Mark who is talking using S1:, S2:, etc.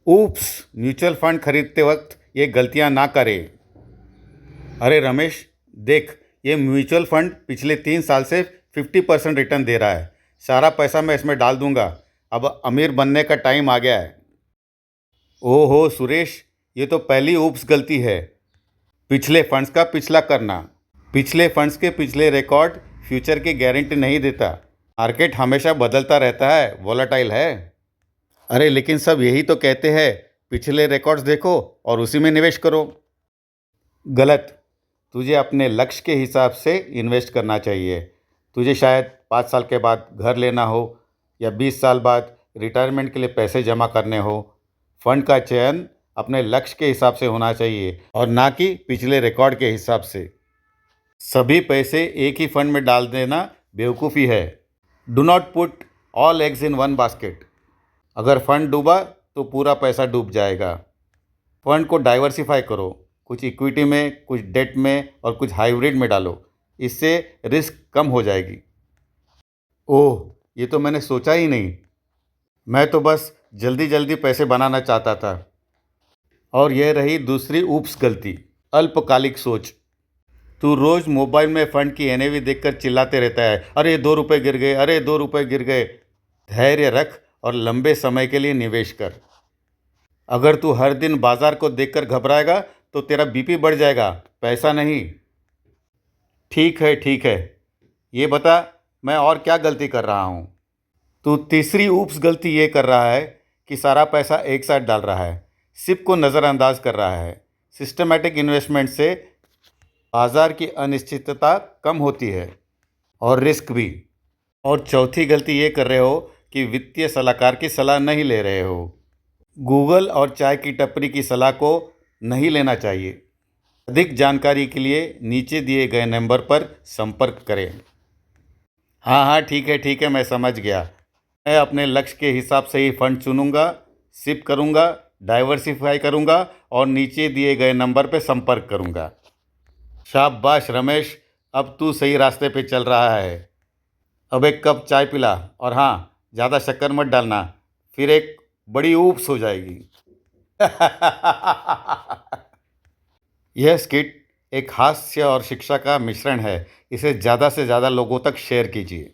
S1: Oops, mutual fund खरीदते वक्त ये गलतियां ना करें। अरे रमेश, देख, ये म्यूचुअल फंड पिछले 3 साल से 50% रिटर्न दे रहा है। सारा पैसा मैं इसमें डाल दूंगा। अब अमीर बनने का टाइम आ गया है। ओहो सुरेश, ये तो पहली ऊप्स गलती है। पिछले फंड्स का पिछला करना। पिछले फंड्स के पिछले रिकॉर्ड फ्यूचर की गारंटी नहीं देता। मार्केट हमेशा बदलता रहता है, वॉलेटाइल है। अरे लेकिन सब यही तो कहते हैं, पिछले रिकॉर्ड्स देखो और उसी में निवेश करो। गलत। तुझे अपने लक्ष्य के हिसाब से इन्वेस्ट करना चाहिए। तुझे शायद 5 साल के बाद घर लेना हो या 20 साल बाद रिटायरमेंट के लिए पैसे जमा करने हो। फंड का चयन अपने लक्ष्य के हिसाब से होना चाहिए और ना कि पिछले रिकॉर्ड के हिसाब से। सभी पैसे एक ही फंड में डाल देना बेवकूफ़ी है। Do not put all eggs in one basket. अगर फंड डूबा तो पूरा पैसा डूब जाएगा। फंड को डाइवर्सिफाई करो, कुछ इक्विटी में, कुछ डेट में और कुछ हाइब्रिड में डालो। इससे रिस्क कम हो जाएगी। ओह, ये तो मैंने सोचा ही नहीं। मैं तो बस जल्दी जल्दी पैसे बनाना चाहता था। और यह रही दूसरी ऊप्स गलती, अल्पकालिक सोच। तू रोज़ मोबाइल में फंड की एनएवी देखकर चिल्लाते रहता है, अरे 2 रुपये गिर गए, अरे 2 रुपये गिर गए। धैर्य रख और लंबे समय के लिए निवेश कर। अगर तू हर दिन बाजार को देखकर घबराएगा तो तेरा बीपी बढ़ जाएगा, पैसा नहीं। ठीक है ठीक है, ये बता, मैं और क्या गलती कर रहा हूँ। तू तीसरी ऊप्स गलती ये कर रहा है कि सारा पैसा एक साथ डाल रहा है, सिप को नज़रअंदाज कर रहा है। सिस्टमैटिक इन्वेस्टमेंट से बाजार की अनिश्चितता कम होती है और रिस्क भी। और चौथी गलती ये कर रहे हो कि वित्तीय सलाहकार की सलाह नहीं ले रहे हो। गूगल और चाय की टपरी की सलाह को नहीं लेना चाहिए। अधिक जानकारी के लिए नीचे दिए गए नंबर पर संपर्क करें। हाँ हाँ, ठीक है, मैं समझ गया। मैं अपने लक्ष्य के हिसाब से ही फंड चुनूंगा, सिप करूंगा, डाइवर्सिफाई करूंगा और नीचे दिए गए नंबर पर संपर्क करूंगा। शाबाश रमेश, अब तू सही रास्ते पे चल रहा है। अब एक कप चाय पिला और हाँ, ज़्यादा शक्कर मत डालना, फिर एक बड़ी ऊप्स हो जाएगी। यह स्किट एक हास्य और शिक्षा का मिश्रण है। इसे ज़्यादा से ज़्यादा लोगों तक शेयर कीजिए।